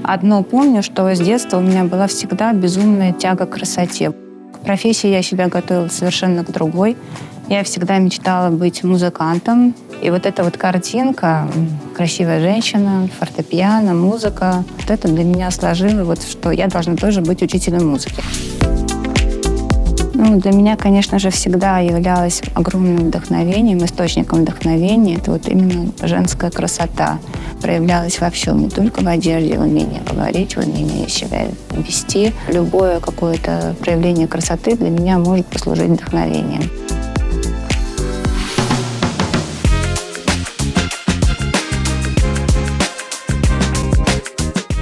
Одно помню, что с детства у меня была всегда безумная тяга к красоте. К профессии я себя готовила совершенно к другой. Я всегда мечтала быть музыкантом. И вот эта вот картинка, красивая женщина, фортепиано, музыка, вот это для меня сложило, вот, что я должна тоже быть учителем музыки. Для меня, конечно же, всегда являлась огромным вдохновением, источником вдохновения. Это вот именно женская красота. Проявлялась во всем, не только в одежде, в умении говорить, в умении себя вести. Любое какое-то проявление красоты для меня может послужить вдохновением.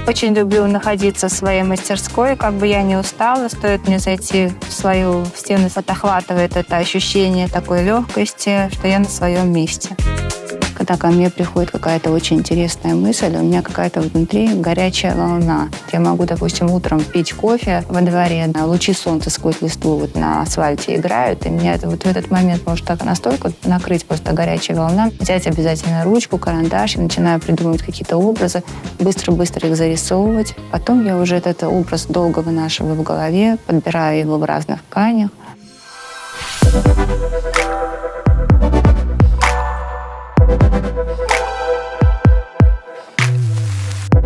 Очень люблю находиться в своей мастерской, как бы я ни устала, стоит мне зайти в свою стену, отохватывает это ощущение такой легкости, что я на своем месте. Когда ко мне приходит какая-то очень интересная мысль, у меня какая-то внутри горячая волна. Я могу, допустим, утром пить кофе во дворе, лучи солнца сквозь листву вот на асфальте играют, и меня это вот в этот момент может так настолько накрыть просто горячая волна. Взять обязательно ручку, карандаш, и начинаю придумывать какие-то образы, быстро-быстро их зарисовывать. Потом я уже этот образ долго вынашиваю в голове, подбираю его в разных тканях.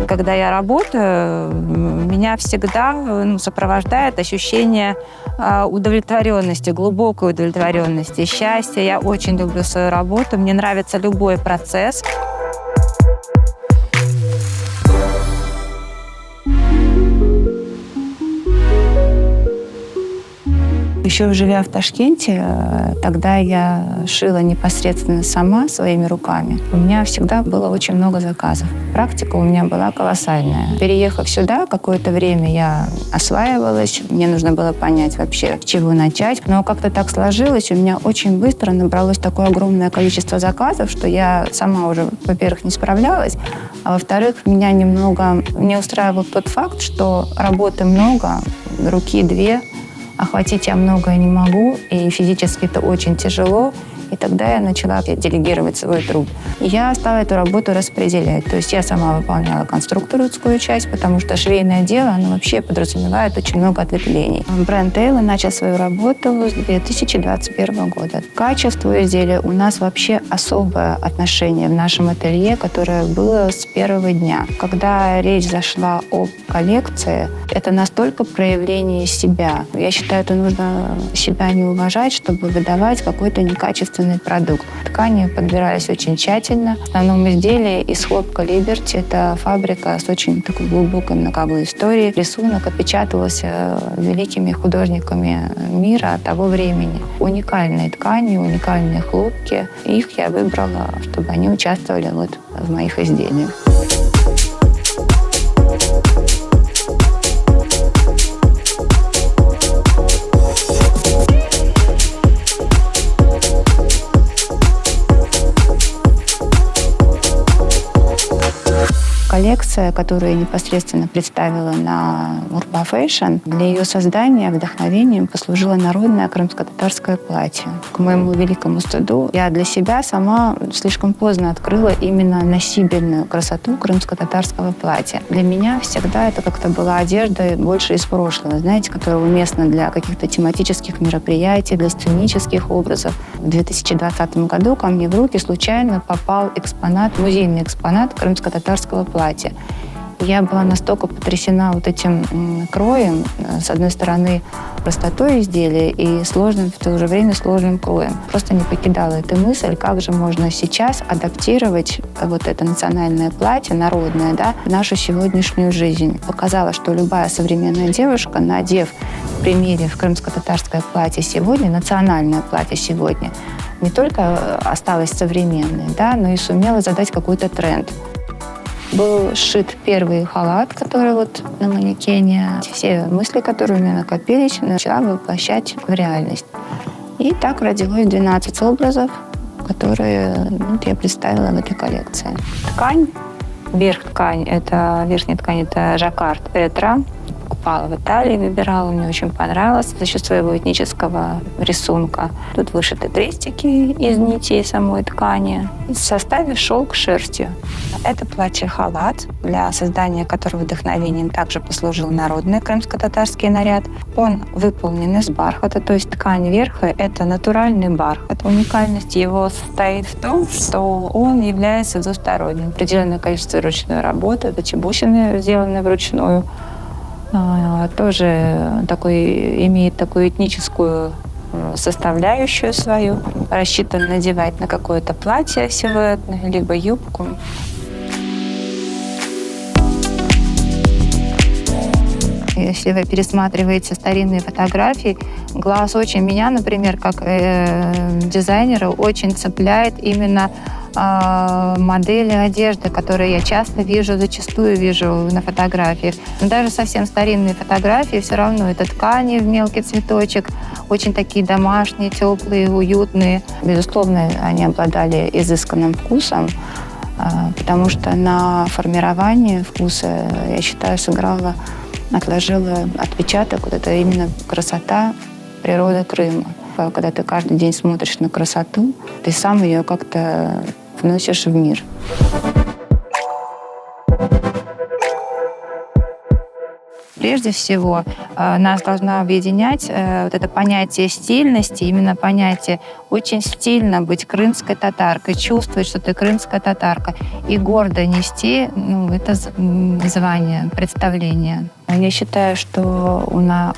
Когда я работаю, меня всегда сопровождает ощущение удовлетворенности, глубокой удовлетворенности, счастья. Я очень люблю свою работу, мне нравится любой процесс. Еще живя в Ташкенте, тогда я шила непосредственно сама, своими руками. У меня всегда было очень много заказов. Практика у меня была колоссальная. Переехав сюда, какое-то время я осваивалась. Мне нужно было понять вообще, с чего начать. Но как-то так сложилось, у меня очень быстро набралось такое огромное количество заказов, что я сама уже, во-первых, не справлялась, а во-вторых, меня немного не устраивал тот факт, что работы много, руки две, охватить я многое не могу, и физически это очень тяжело. И тогда я начала делегировать свой труд. И я стала эту работу распределять. То есть я сама выполняла конструкторскую часть, потому что швейное дело, оно вообще подразумевает очень много ответвлений. Бренд Тейлор начал свою работу с 2021 года. К качеству изделия у нас вообще особое отношение в нашем ателье, которое было с первого дня. Когда речь зашла об коллекции, это настолько проявление себя. Я считаю, это нужно себя не уважать, чтобы выдавать какой-то некачественный продукт. Ткани подбирались очень тщательно. В основном изделие из хлопка Liberty. Это фабрика с очень такой глубокой многовой историей. Рисунок отпечатывался великими художниками мира того времени. Уникальные ткани, уникальные хлопки. Их я выбрала, чтобы они участвовали вот в моих изделиях. Коллекция, которую я непосредственно представила на Urba Fashion, для ее создания вдохновением послужило народное крымско-татарское платье. К моему великому стыду я для себя сама слишком поздно открыла именно носибельную красоту крымско-татарского платья. Для меня всегда это как-то была одежда больше из прошлого, знаете, которая уместна для каких-то тематических мероприятий, для сценических образов. В 2020 году ко мне в руки случайно попал экспонат, музейный экспонат крымско-татарского платья. Я была настолько потрясена вот этим кроем, с одной стороны, простотой изделия и сложным, в то же время сложным кроем. Просто не покидала эта мысль, как же можно сейчас адаптировать вот это национальное платье, народное, да, в нашу сегодняшнюю жизнь. Показала, что любая современная девушка, надев в примере в крымско-татарское платье сегодня, национальное платье сегодня, не только осталась современной, да, но и сумела задать какой-то тренд. Был сшит первый халат, который вот на манекене. Все мысли, которые у меня накопились, начала воплощать в реальность. И так родилось 12 образов, которые я представила в этой коллекции. Ткань, верхняя ткань это жаккард Этра. покупала в Италии, выбирала, мне очень понравилось за счет своего этнического рисунка. Тут вышиты крестики из нитей самой ткани. В составе шелк с шерстью. Это платье-халат, для создания которого вдохновением также послужил народный крымско-татарский наряд. Он выполнен из бархата, то есть ткань верха – это натуральный бархат. Уникальность его состоит в том, что он является двусторонним. Определенное количество ручной работы, это чебусины, сделанные вручную. Тоже имеет такую этническую составляющую свою. Рассчитан надевать на какое-то платье силуэтное, либо юбку. Если вы пересматриваете старинные фотографии, глаз меня, например, как дизайнера, очень цепляет именно модели одежды, которые я зачастую вижу на фотографиях. Но даже совсем старинные фотографии, все равно это ткани в мелкий цветочек, очень такие домашние, теплые, уютные. Безусловно, они обладали изысканным вкусом, потому что на формирование вкуса, я считаю, отложила отпечаток, вот это именно красота природы Крыма. Когда ты каждый день смотришь на красоту, ты сам ее как-то вносишь в мир. Прежде всего, нас должно объединять вот это понятие стильности, именно понятие очень стильно быть крымской татаркой, чувствовать, что ты крымская татарка, и гордо нести это звание, представление. Я считаю, что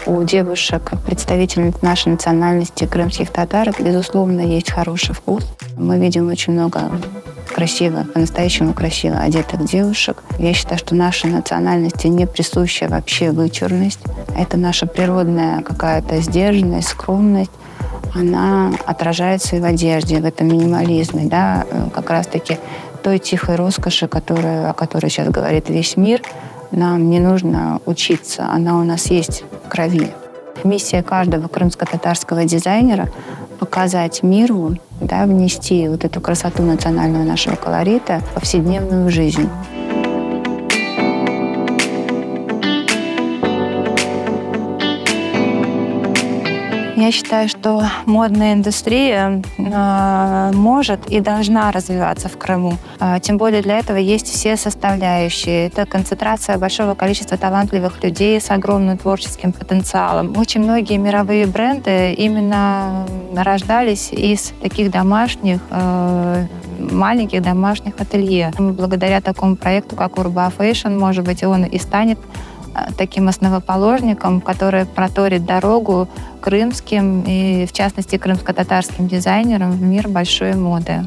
у девушек, представительниц нашей национальности, крымских татар, безусловно, есть хороший вкус. Мы видим очень много по-настоящему красиво одетых девушек. Я считаю, что нашей национальности не присуща вообще вычурность. Это наша природная какая-то сдержанность, скромность. Она отражается и в одежде, в этом минимализме, да, как раз-таки той тихой роскоши, о которой сейчас говорит весь мир. Нам не нужно учиться, она у нас есть в крови. Миссия каждого крымско-татарского дизайнера — показать миру, внести вот эту красоту национального нашего колорита в повседневную жизнь. Я считаю, что модная индустрия может и должна развиваться в Крыму. Тем более для этого есть все составляющие. Это концентрация большого количества талантливых людей с огромным творческим потенциалом. Очень многие мировые бренды именно рождались из таких маленьких домашних ателье. Благодаря такому проекту, как Urba Fashion, может быть, он и станет таким основоположником, который проторит дорогу крымским и, в частности, крымско-татарским дизайнерам в мир большой моды.